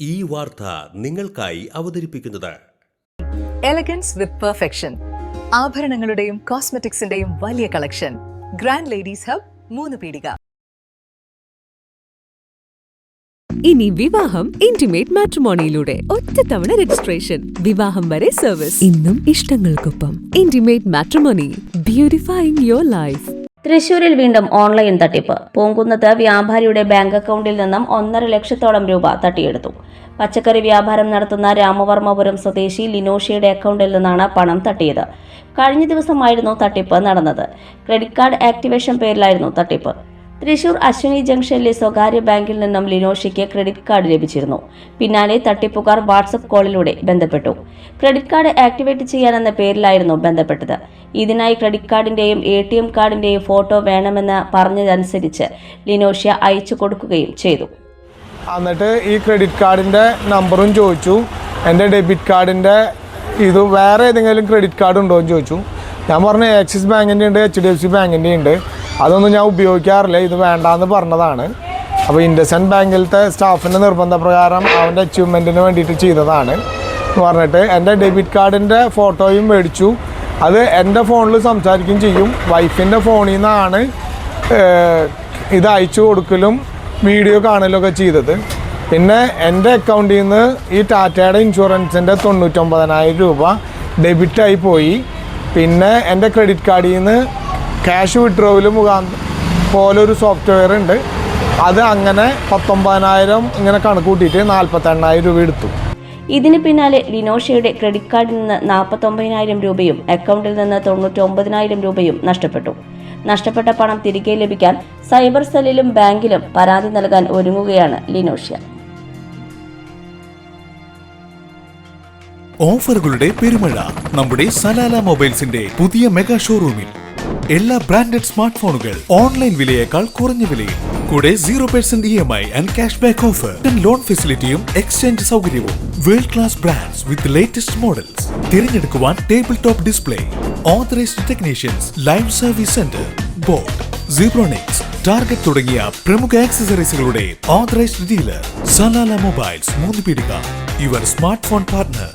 ഈ വാർത്ത നിങ്ങൾക്കായി അവതരിപ്പിക്കുന്നത് എലഗൻസ് വിത്ത് പെർഫെക്ഷൻ, ആഭരണങ്ങളുടെയും കോസ്മെറ്റിക്സിന്റെയും വലിയ കളക്ഷൻ. ഗ്രാൻഡ് ലേഡീസ് ഹബ്, 3 പീടിക. ഇനി വിവാഹം ഇന്റിമേറ്റ് മാട്രിമോണിയിലൂടെ ഒറ്റത്തവണ രജിസ്ട്രേഷൻ, വിവാഹം വരെ സർവീസ്. ഇന്നും ഇഷ്ടങ്ങൾക്കൊപ്പം ഇന്റിമേറ്റ് മാട്രിമോണി, ബ്യൂട്ടിഫൈയിങ് യുവർ ലൈഫ്. തൃശൂരിൽ വീണ്ടും ഓൺലൈൻ തട്ടിപ്പ്. പൂങ്കുന്നത്ത് വ്യാപാരിയുടെ ബാങ്ക് അക്കൗണ്ടിൽ നിന്നും 1.5 ലക്ഷത്തോളം രൂപ തട്ടിയെടുത്തു. പച്ചക്കറി വ്യാപാരം നടത്തുന്ന രാമവർമ്മപുരം സ്വദേശി ലിനോഷിയുടെ അക്കൗണ്ടിൽ നിന്നാണ് പണം തട്ടിയത്. കഴിഞ്ഞ ദിവസമായിരുന്നു തട്ടിപ്പ് നടന്നത്. ക്രെഡിറ്റ് കാർഡ് ആക്ടിവേഷൻ പേരിലായിരുന്നു തട്ടിപ്പ്. തൃശൂർ അശ്വിനി ജംഗ്ഷനിലെ സ്വകാര്യ ബാങ്കിൽ നിന്നും ലിനോഷിക്ക് ക്രെഡിറ്റ് കാർഡ് ലഭിച്ചിരുന്നു. പിന്നാലെ തട്ടിപ്പുകാർ വാട്സപ്പ് കോളിലൂടെ ബന്ധപ്പെട്ടു. ക്രെഡിറ്റ് കാർഡ് ആക്ടിവേറ്റ് ചെയ്യാനെന്ന പേരിലായിരുന്നു ബന്ധപ്പെട്ടത്. ഇതിനായി ക്രെഡിറ്റ് കാർഡിന്റെയും ATM കാർഡിന്റെയും ഫോട്ടോ വേണമെന്ന് പറഞ്ഞതനുസരിച്ച് ലിനോഷ്യ അയച്ചു കൊടുക്കുകയും ചെയ്തു. എന്നിട്ട് ഈ ക്രെഡിറ്റ് കാർഡിൻ്റെ നമ്പറും ചോദിച്ചു. എൻ്റെ ഡെബിറ്റ് കാർഡിൻ്റെ ഇത് വേറെ ഏതെങ്കിലും ക്രെഡിറ്റ് കാർഡ് ഉണ്ടോ എന്ന് ചോദിച്ചു. ഞാൻ പറഞ്ഞു ആക്സിസ് ബാങ്കിൻ്റെ ഉണ്ട്, HDFC ബാങ്കിൻ്റെ ഉണ്ട്, അതൊന്നും ഞാൻ ഉപയോഗിക്കാറില്ല, ഇത് വേണ്ടാന്ന് പറഞ്ഞതാണ്. അപ്പോൾ ഇൻഡസ്ഇൻഡ് ബാങ്കിലത്തെ സ്റ്റാഫിൻ്റെ നിർബന്ധപ്രകാരം അവൻ്റെ അച്ചീവ്മെൻറ്റിന് വേണ്ടിയിട്ട് ചെയ്തതാണ് എന്ന് പറഞ്ഞിട്ട് എൻ്റെ ഡെബിറ്റ് കാർഡിൻ്റെ ഫോട്ടോയും മേടിച്ചു. അത് എൻ്റെ ഫോണിൽ സംസാരിക്കുകയും ചെയ്യും. വൈഫിൻ്റെ ഫോണിൽ നിന്നാണ് ഇത് അയച്ചു കൊടുക്കലും വീഡിയോ കാണലൊക്കെ ചെയ്തത്. പിന്നെ എൻ്റെ അക്കൗണ്ടിൽ നിന്ന് ഈ ടാറ്റയുടെ ഇൻഷുറൻസിൻ്റെ 99,000 രൂപ ഡെബിറ്റായി പോയി. പിന്നെ എൻ്റെ ക്രെഡിറ്റ് കാർഡിൽ നിന്ന് ക്യാഷ് വിഡ്രോവൽ പോലൊരു സോഫ്റ്റ്വെയർ ഉണ്ട്, അത് അങ്ങനെ 19,000 ഇങ്ങനെ കണക്ക് കൂട്ടിയിട്ട് 48,000 രൂപ എടുത്തു. ഇതിന് പിന്നാലെ ലിനോഷയുടെ ക്രെഡിറ്റ് കാർഡിൽ നിന്ന് 49,000 രൂപയും അക്കൗണ്ടിൽ നിന്ന് 99,000 രൂപയും നഷ്ടപ്പെട്ടു. നഷ്ടപ്പെട്ട പണം തിരികെ ലഭിക്കാൻ സൈബർ സെല്ലിലും ബാങ്കിലും പരാതി നൽകാൻ ഒരുങ്ങുകയാണ് ലിനോഷ്യ. ഓഫറുകളുടെ പെരുമഴ നമ്മുടെ സലാല മൊബൈൽസിന്റെ പുതിയ മെഗാ ഷോറൂമിൽ. എല്ലാ ബ്രാൻഡഡ് സ്മാർട്ട് ഫോണുകൾ ഓൺലൈൻ വിലയേക്കാൾ കുറഞ്ഞ വിലയിൽ, കൂടെ 0% EMI and cash back offer, loan ഫെസിലിറ്റിയും എക്സ്ചേഞ്ച് സൗകര്യവും. World class brands with latest models. തിരഞ്ഞെടുക്കുവാൻ table top display, authorised technicians, live service centre, boAt, Zebronics, Target തുടങ്ങിയ പ്രമുഖ ആക്സസറീസുകളുടെ authorised dealer. Salala mobiles, 3 Peedika, your smart phone partner.